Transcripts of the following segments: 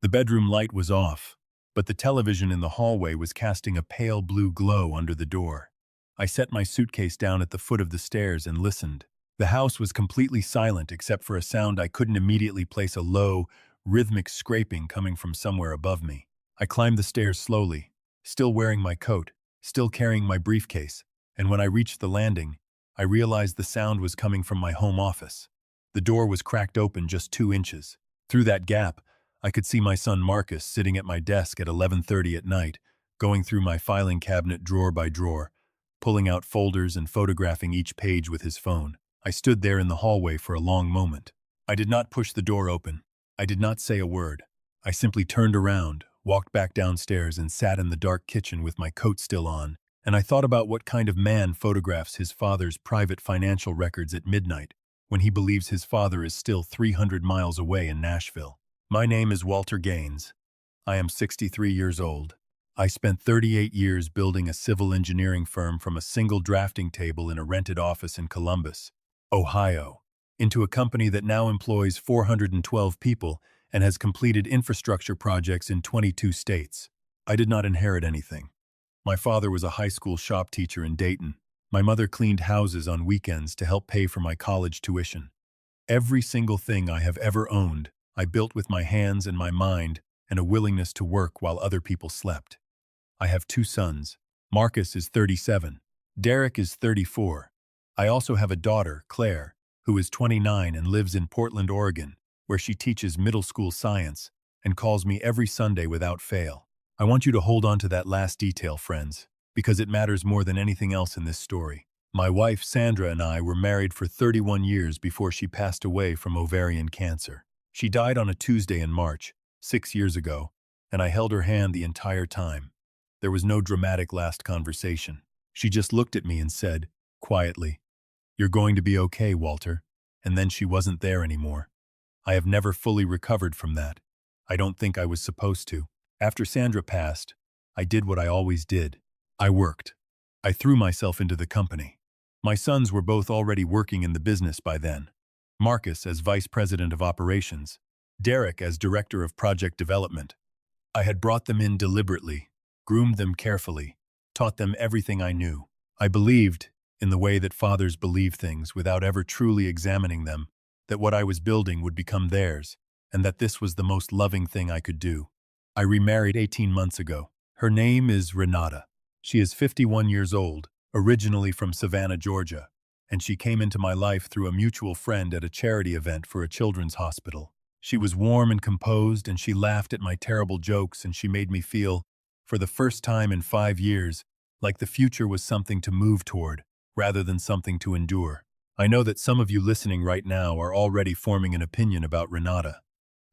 The bedroom light was off, but the television in the hallway was casting a pale blue glow under the door. I set my suitcase down at the foot of the stairs and listened. The house was completely silent except for a sound I couldn't immediately place, a low, rhythmic scraping coming from somewhere above me. I climbed the stairs slowly, still wearing my coat, still carrying my briefcase, and when I reached the landing, I realized the sound was coming from my home office. The door was cracked open just 2 inches. Through that gap, I could see my son Marcus sitting at my desk at 11:30 at night, going through my filing cabinet drawer by drawer, pulling out folders and photographing each page with his phone. I stood there in the hallway for a long moment. I did not push the door open. I did not say a word. I simply turned around, walked back downstairs, and sat in the dark kitchen with my coat still on, and I thought about what kind of man photographs his father's private financial records at midnight, when he believes his father is still 300 miles away in Nashville. My name is Walter Gaines. I am 63 years old. I spent 38 years building a civil engineering firm from a single drafting table in a rented office in Columbus, Ohio, into a company that now employs 412 people and has completed infrastructure projects in 22 states. I did not inherit anything. My father was a high school shop teacher in Dayton. My mother cleaned houses on weekends to help pay for my college tuition. Every single thing I have ever owned, I built with my hands and my mind and a willingness to work while other people slept. I have 2 sons. Marcus is 37. Derek is 34. I also have a daughter, Claire, who is 29 and lives in Portland, Oregon, where she teaches middle school science and calls me every Sunday without fail. I want you to hold on to that last detail, friends, because it matters more than anything else in this story. My wife, Sandra, and I were married for 31 years before she passed away from ovarian cancer. She died on a Tuesday in March, 6 years ago, and I held her hand the entire time. There was no dramatic last conversation. She just looked at me and said, quietly, "You're going to be okay, Walter," and then she wasn't there anymore. I have never fully recovered from that. I don't think I was supposed to. After Sandra passed, I did what I always did. I worked. I threw myself into the company. My sons were both already working in the business by then. Marcus as Vice President of Operations, Derek as Director of Project Development. I had brought them in deliberately, groomed them carefully, taught them everything I knew. I believed, in the way that fathers believe things without ever truly examining them, that what I was building would become theirs, and that this was the most loving thing I could do. I remarried 18 months ago. Her name is Renata. She is 51 years old, originally from Savannah, Georgia, and she came into my life through a mutual friend at a charity event for a children's hospital. She was warm and composed, and she laughed at my terrible jokes, and she made me feel, for the first time in 5 years, like the future was something to move toward, rather than something to endure. I know that some of you listening right now are already forming an opinion about Renata.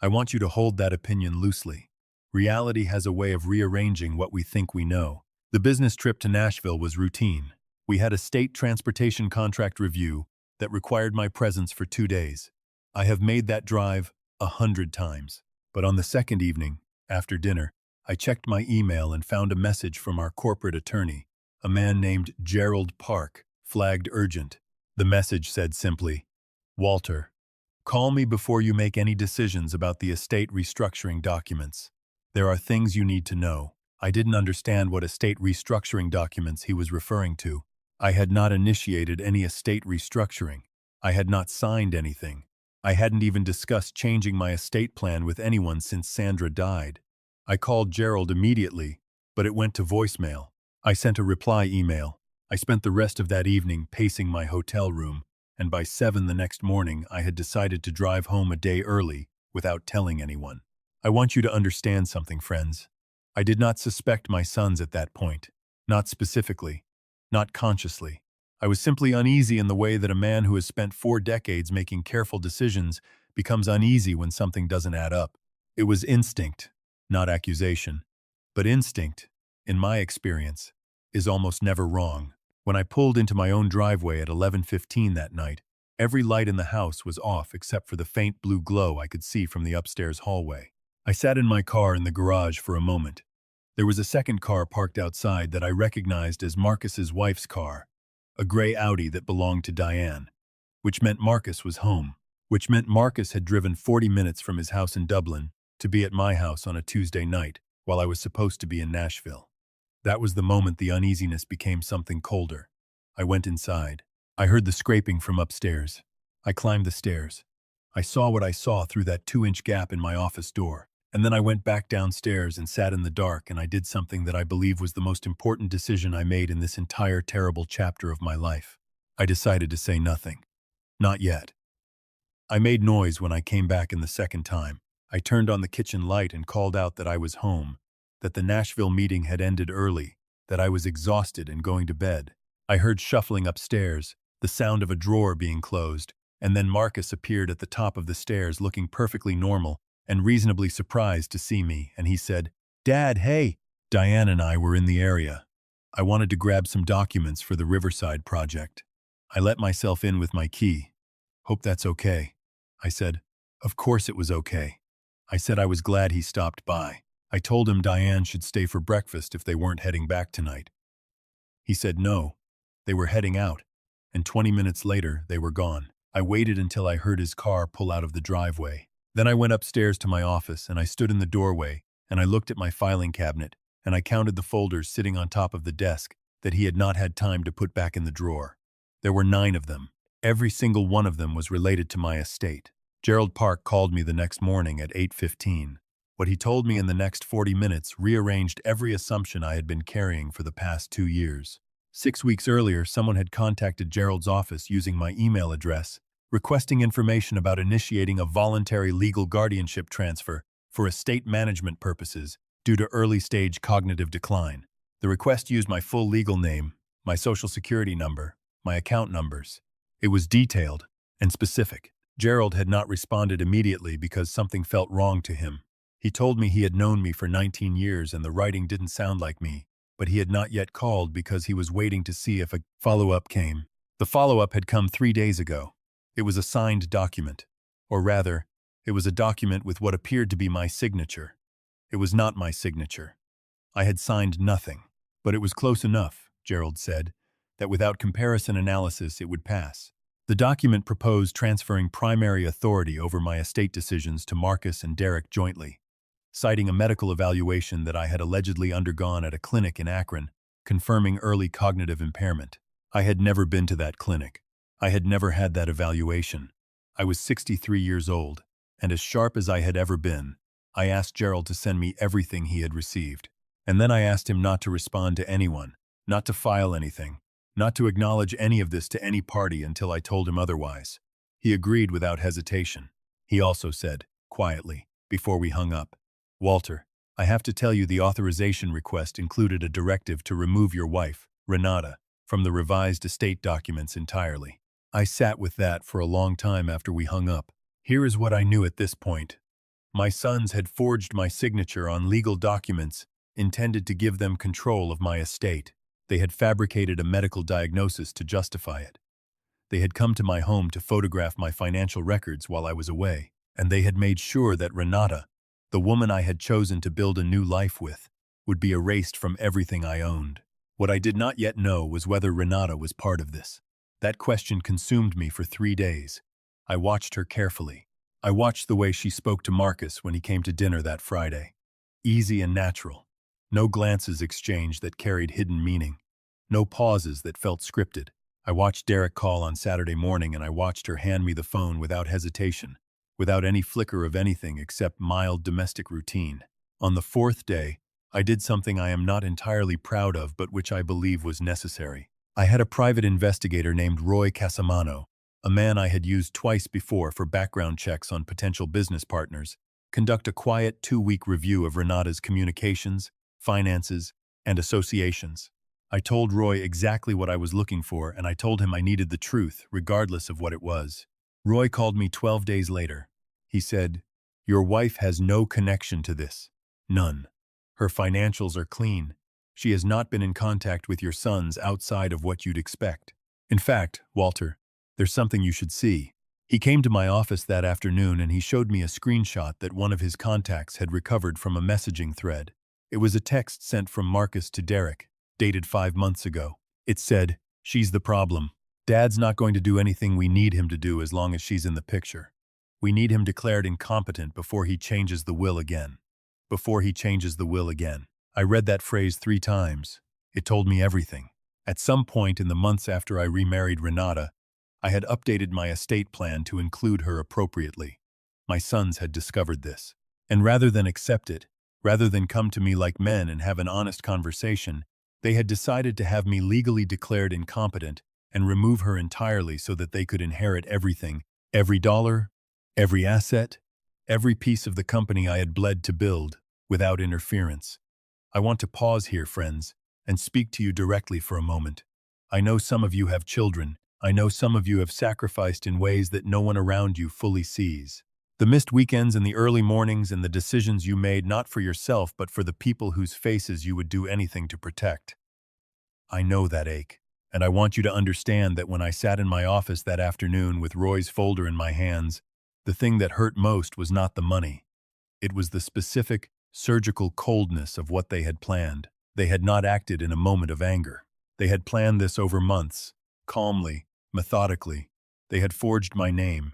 I want you to hold that opinion loosely. Reality has a way of rearranging what we think we know. The business trip to Nashville was routine. We had a state transportation contract review that required my presence for 2 days. I have made that drive 100 times. But on the second evening, after dinner, I checked my email and found a message from our corporate attorney, a man named Gerald Park, flagged urgent. The message said simply, "Walter, call me before you make any decisions about the estate restructuring documents. There are things you need to know." I didn't understand what estate restructuring documents he was referring to. I had not initiated any estate restructuring. I had not signed anything. I hadn't even discussed changing my estate plan with anyone since Sandra died. I called Gerald immediately, but it went to voicemail. I sent a reply email. I spent the rest of that evening pacing my hotel room, and by 7 the next morning I had decided to drive home a day early without telling anyone. I want you to understand something, friends. I did not suspect my sons at that point. Not specifically. Not consciously. I was simply uneasy in the way that a man who has spent 4 decades making careful decisions becomes uneasy when something doesn't add up. It was instinct, not accusation. But instinct, in my experience, is almost never wrong. When I pulled into my own driveway at 11:15 that night, every light in the house was off except for the faint blue glow I could see from the upstairs hallway. I sat in my car in the garage for a moment. There was a second car parked outside that I recognized as Marcus's wife's car, a gray Audi that belonged to Diane, which meant Marcus was home, which meant Marcus had driven 40 minutes from his house in Dublin to be at my house on a Tuesday night while I was supposed to be in Nashville. That was the moment the uneasiness became something colder. I went inside. I heard the scraping from upstairs. I climbed the stairs. I saw what I saw through that 2-inch gap in my office door. And then I went back downstairs and sat in the dark, and I did something that I believe was the most important decision I made in this entire terrible chapter of my life. I decided to say nothing. Not yet. I made noise when I came back in the second time. I turned on the kitchen light and called out that I was home, that the Nashville meeting had ended early, that I was exhausted and going to bed. I heard shuffling upstairs, the sound of a drawer being closed, and then Marcus appeared at the top of the stairs looking perfectly normal and reasonably surprised to see me, and he said, "Dad, hey!" Diane and I were in the area. I wanted to grab some documents for the Riverside project. I let myself in with my key. "Hope that's okay," I said. Of course it was okay. I said I was glad he stopped by. I told him Diane should stay for breakfast if they weren't heading back tonight. He said no. They were heading out, and 20 minutes later, they were gone. I waited until I heard his car pull out of the driveway. Then I went upstairs to my office, and I stood in the doorway, and I looked at my filing cabinet, and I counted the folders sitting on top of the desk that he had not had time to put back in the drawer. There were 9 of them. Every single one of them was related to my estate. Gerald Park called me the next morning at 8:15. What he told me in the next 40 minutes rearranged every assumption I had been carrying for the past 2 years. 6 weeks earlier, someone had contacted Gerald's office using my email address, requesting information about initiating a voluntary legal guardianship transfer for estate management purposes due to early-stage cognitive decline. The request used my full legal name, my social security number, my account numbers. It was detailed and specific. Gerald had not responded immediately because something felt wrong to him. He told me he had known me for 19 years and the writing didn't sound like me, but he had not yet called because he was waiting to see if a follow-up came. The follow-up had come 3 days ago. It was a signed document. Or rather, it was a document with what appeared to be my signature. It was not my signature. I had signed nothing, but it was close enough, Gerald said, that without comparison analysis it would pass. The document proposed transferring primary authority over my estate decisions to Marcus and Derek jointly, citing a medical evaluation that I had allegedly undergone at a clinic in Akron, confirming early cognitive impairment. I had never been to that clinic. I had never had that evaluation. I was 63 years old, and as sharp as I had ever been, I asked Gerald to send me everything he had received. And then I asked him not to respond to anyone, not to file anything, not to acknowledge any of this to any party until I told him otherwise. He agreed without hesitation. He also said, quietly, before we hung up, "Walter, I have to tell you the authorization request included a directive to remove your wife, Renata, from the revised estate documents entirely." I sat with that for a long time after we hung up. Here is what I knew at this point. My sons had forged my signature on legal documents intended to give them control of my estate. They had fabricated a medical diagnosis to justify it. They had come to my home to photograph my financial records while I was away, and they had made sure that Renata, the woman I had chosen to build a new life with, would be erased from everything I owned. What I did not yet know was whether Renata was part of this. That question consumed me for 3 days. I watched her carefully. I watched the way she spoke to Marcus when he came to dinner that Friday. Easy and natural. No glances exchanged that carried hidden meaning. No pauses that felt scripted. I watched Derek call on Saturday morning and I watched her hand me the phone without hesitation, without any flicker of anything except mild domestic routine. On the 4th day, I did something I am not entirely proud of but which I believe was necessary. I had a private investigator named Roy Casamano, a man I had used twice before for background checks on potential business partners, conduct a quiet 2-week review of Renata's communications, finances, and associations. I told Roy exactly what I was looking for, and I told him I needed the truth, regardless of what it was. Roy called me 12 days later. He said, "Your wife has no connection to this. None. Her financials are clean. She has not been in contact with your sons outside of what you'd expect. In fact, Walter, there's something you should see." He came to my office that afternoon and he showed me a screenshot that one of his contacts had recovered from a messaging thread. It was a text sent from Marcus to Derek, dated 5 months ago. It said, "She's the problem. Dad's not going to do anything we need him to do as long as she's in the picture. We need him declared incompetent before he changes the will again. Before he changes the will again. I read that phrase 3 times. It told me everything. At some point in the months after I remarried Renata, I had updated my estate plan to include her appropriately. My sons had discovered this. And rather than accept it, rather than come to me like men and have an honest conversation, they had decided to have me legally declared incompetent and remove her entirely so that they could inherit everything, every dollar, every asset, every piece of the company I had bled to build, without interference. I want to pause here, friends, and speak to you directly for a moment. I know some of you have children. I know some of you have sacrificed in ways that no one around you fully sees. The missed weekends and the early mornings and the decisions you made not for yourself but for the people whose faces you would do anything to protect. I know that ache, and I want you to understand that when I sat in my office that afternoon with Roy's folder in my hands, the thing that hurt most was not the money. It was the specific, surgical coldness of what they had planned. They had not acted in a moment of anger. They had planned this over months, calmly, methodically. They had forged my name.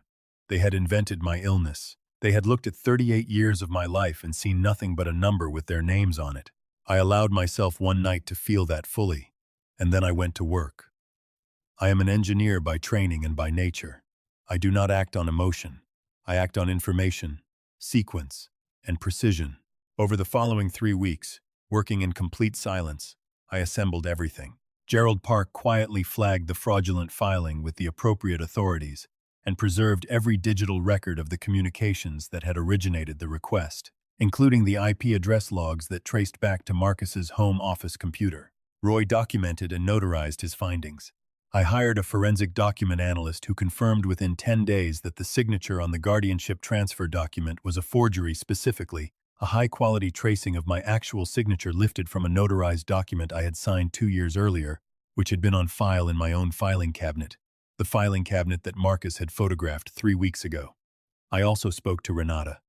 They had invented my illness. They had looked at 38 years of my life and seen nothing but a number with their names on it. I allowed myself one night to feel that fully, and then I went to work. I am an engineer by training and by nature. I do not act on emotion. I act on information, sequence, and precision. Over the following 3 weeks, working in complete silence, I assembled everything. Gerald Park quietly flagged the fraudulent filing with the appropriate authorities and preserved every digital record of the communications that had originated the request, including the IP address logs that traced back to Marcus's home office computer. Roy documented and notarized his findings. I hired a forensic document analyst who confirmed within 10 days that the signature on the guardianship transfer document was a forgery, specifically a high-quality tracing of my actual signature lifted from a notarized document I had signed 2 years earlier, which had been on file in my own filing cabinet, the filing cabinet that Marcus had photographed 3 weeks ago. I also spoke to Renata.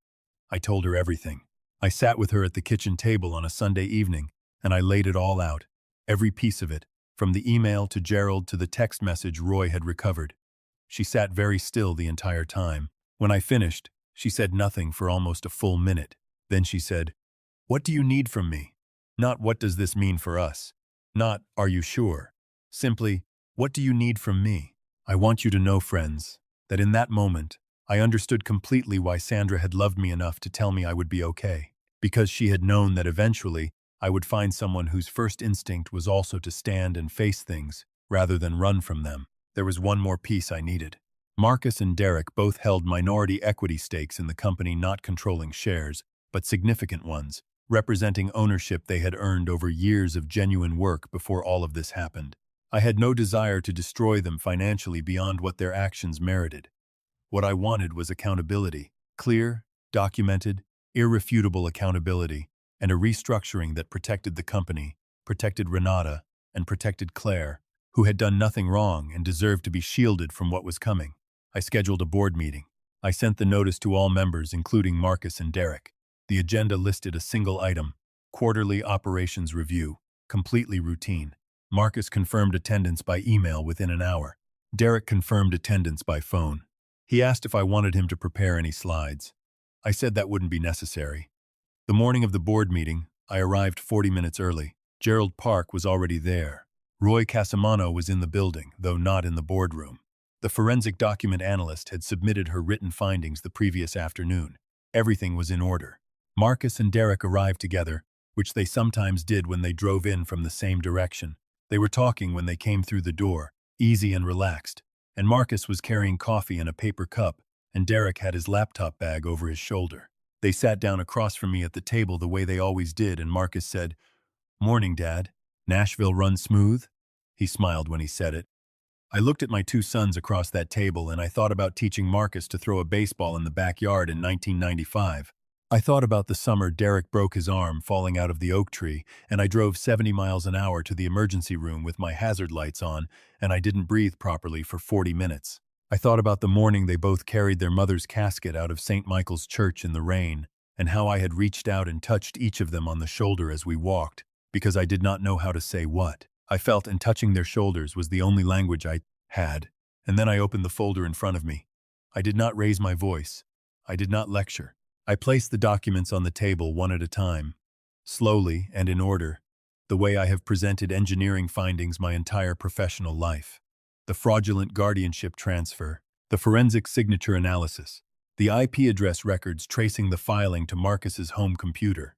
I told her everything. I sat with her at the kitchen table on a Sunday evening, and I laid it all out, every piece of it, from the email to Gerald to the text message Roy had recovered. She sat very still the entire time. When I finished, she said nothing for almost a full minute. Then she said, "What do you need from me?" Not "what does this mean for us?" Not "are you sure?" Simply, "What do you need from me?" I want you to know, friends, that in that moment, I understood completely why Sandra had loved me enough to tell me I would be okay. Because she had known that eventually I would find someone whose first instinct was also to stand and face things, rather than run from them. There was one more piece I needed. Marcus and Derek both held minority equity stakes in the company, not controlling shares, but significant ones, representing ownership they had earned over years of genuine work before all of this happened. I had no desire to destroy them financially beyond what their actions merited. What I wanted was accountability, clear, documented, irrefutable accountability, and a restructuring that protected the company, protected Renata, and protected Claire, who had done nothing wrong and deserved to be shielded from what was coming. I scheduled a board meeting. I sent the notice to all members, including Marcus and Derek. The agenda listed a single item: quarterly operations review, completely routine. Marcus confirmed attendance by email within an hour. Derek confirmed attendance by phone. He asked if I wanted him to prepare any slides. I said that wouldn't be necessary. The morning of the board meeting, I arrived 40 minutes early. Gerald Park was already there. Roy Casamano was in the building, though not in the boardroom. The forensic document analyst had submitted her written findings the previous afternoon. Everything was in order. Marcus and Derek arrived together, which they sometimes did when they drove in from the same direction. They were talking when they came through the door, easy and relaxed, and Marcus was carrying coffee in a paper cup, and Derek had his laptop bag over his shoulder. They sat down across from me at the table the way they always did, and Marcus said, "Morning, Dad. Nashville run smooth?" He smiled when he said it. I looked at my 2 sons across that table, and I thought about teaching Marcus to throw a baseball in the backyard in 1995. I thought about the summer Derek broke his arm falling out of the oak tree, and I drove 70 miles an hour to the emergency room with my hazard lights on, and I didn't breathe properly for 40 minutes. I thought about the morning they both carried their mother's casket out of St. Michael's Church in the rain, and how I had reached out and touched each of them on the shoulder as we walked, because I did not know how to say what. I felt, and touching their shoulders was the only language I had. And then I opened the folder in front of me. I did not raise my voice. I did not lecture. I placed the documents on the table one at a time, slowly and in order, the way I have presented engineering findings my entire professional life. The fraudulent guardianship transfer, the forensic signature analysis, the IP address records tracing the filing to Marcus's home computer,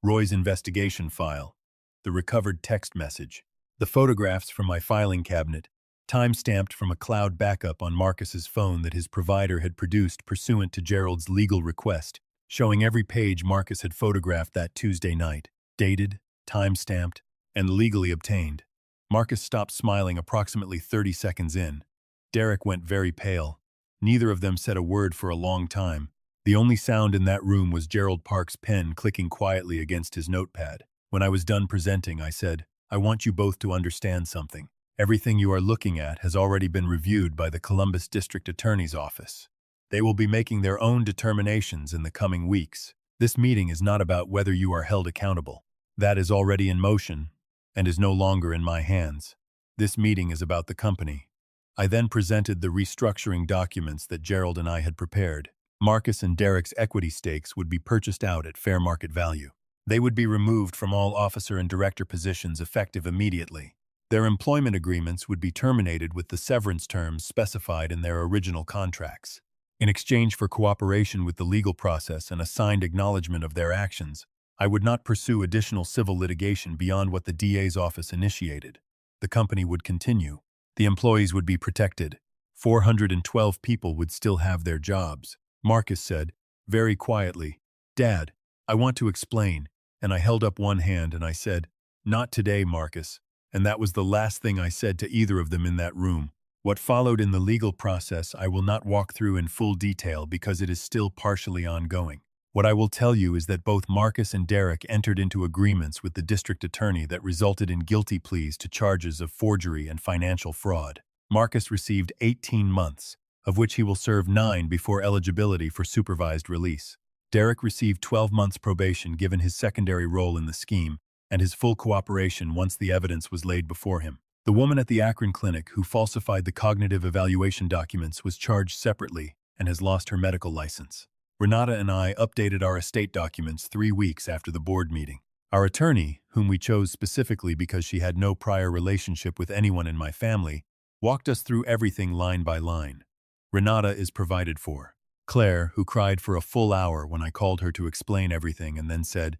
Roy's investigation file, the recovered text message, the photographs from my filing cabinet, time-stamped from a cloud backup on Marcus's phone that his provider had produced pursuant to Gerald's legal request, showing every page Marcus had photographed that Tuesday night, dated, time-stamped, and legally obtained. Marcus stopped smiling approximately 30 seconds in. Derek went very pale. Neither of them said a word for a long time. The only sound in that room was Gerald Park's pen clicking quietly against his notepad. When I was done presenting, I said, "I want you both to understand something. Everything you are looking at has already been reviewed by the Columbus District Attorney's Office. They will be making their own determinations in the coming weeks. This meeting is not about whether you are held accountable. That is already in motion and is no longer in my hands. This meeting is about the company." I then presented the restructuring documents that Gerald and I had prepared. Marcus and Derek's equity stakes would be purchased out at fair market value. They would be removed from all officer and director positions effective immediately. Their employment agreements would be terminated with the severance terms specified in their original contracts. In exchange for cooperation with the legal process and a signed acknowledgement of their actions, I would not pursue additional civil litigation beyond what the DA's office initiated. The company would continue. The employees would be protected. 412 people would still have their jobs. Marcus said, very quietly, "Dad, I want to explain," and I held up one hand and I said, "Not today, Marcus," and that was the last thing I said to either of them in that room. What followed in the legal process I will not walk through in full detail because it is still partially ongoing. What I will tell you is that both Marcus and Derek entered into agreements with the district attorney that resulted in guilty pleas to charges of forgery and financial fraud. Marcus received 18 months, of which he will serve 9 before eligibility for supervised release. Derek received 12 months probation given his secondary role in the scheme and his full cooperation once the evidence was laid before him. The woman at the Akron clinic who falsified the cognitive evaluation documents was charged separately and has lost her medical license. Renata and I updated our estate documents 3 weeks after the board meeting. Our attorney, whom we chose specifically because she had no prior relationship with anyone in my family, walked us through everything line by line. Renata is provided for. Claire, who cried for a full hour when I called her to explain everything and then said,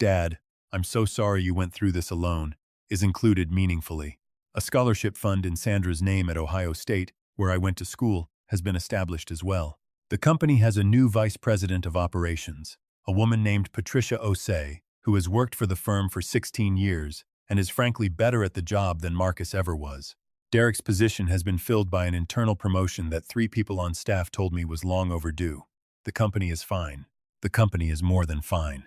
"Dad, I'm so sorry you went through this alone," is included meaningfully. A scholarship fund in Sandra's name at Ohio State, where I went to school, has been established as well. The company has a new vice president of operations, a woman named Patricia Osei, who has worked for the firm for 16 years and is frankly better at the job than Marcus ever was. Derek's position has been filled by an internal promotion that 3 people on staff told me was long overdue. The company is fine. The company is more than fine.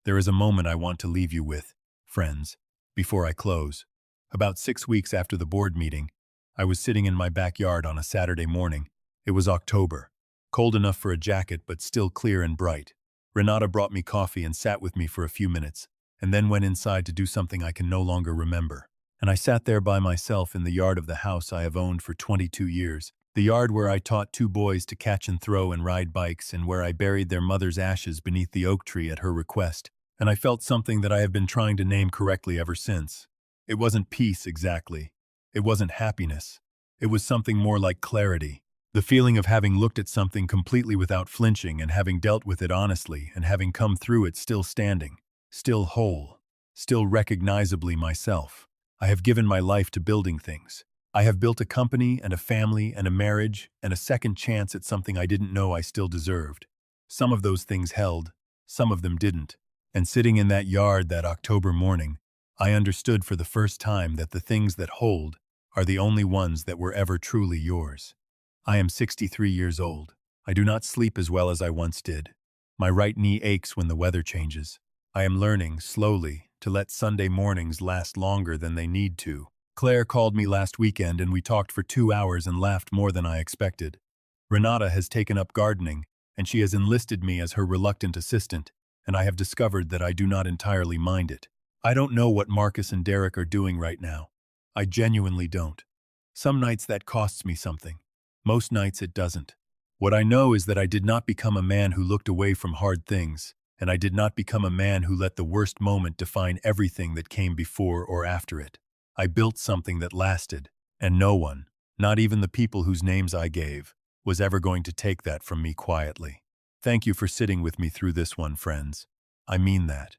There is a moment I want to leave you with, friends, before I close. About 6 weeks after the board meeting, I was sitting in my backyard on a Saturday morning. It was October. Cold enough for a jacket, but still clear and bright. Renata brought me coffee and sat with me for a few minutes, and then went inside to do something I can no longer remember. And I sat there by myself in the yard of the house I have owned for 22 years, the yard where I taught 2 boys to catch and throw and ride bikes, and where I buried their mother's ashes beneath the oak tree at her request. And I felt something that I have been trying to name correctly ever since. It wasn't peace exactly. It wasn't happiness. It was something more like clarity. The feeling of having looked at something completely without flinching and having dealt with it honestly and having come through it still standing, still whole, still recognizably myself. I have given my life to building things. I have built a company and a family and a marriage and a second chance at something I didn't know I still deserved. Some of those things held, some of them didn't. And sitting in that yard that October morning, I understood for the first time that the things that hold are the only ones that were ever truly yours. I am 63 years old. I do not sleep as well as I once did. My right knee aches when the weather changes. I am learning, slowly, to let Sunday mornings last longer than they need to. Claire called me last weekend and we talked for 2 hours and laughed more than I expected. Renata has taken up gardening, and she has enlisted me as her reluctant assistant, and I have discovered that I do not entirely mind it. I don't know what Marcus and Derek are doing right now. I genuinely don't. Some nights that costs me something. Most nights it doesn't. What I know is that I did not become a man who looked away from hard things, and I did not become a man who let the worst moment define everything that came before or after it. I built something that lasted, and no one, not even the people whose names I gave, was ever going to take that from me quietly. Thank you for sitting with me through this one, friends. I mean that.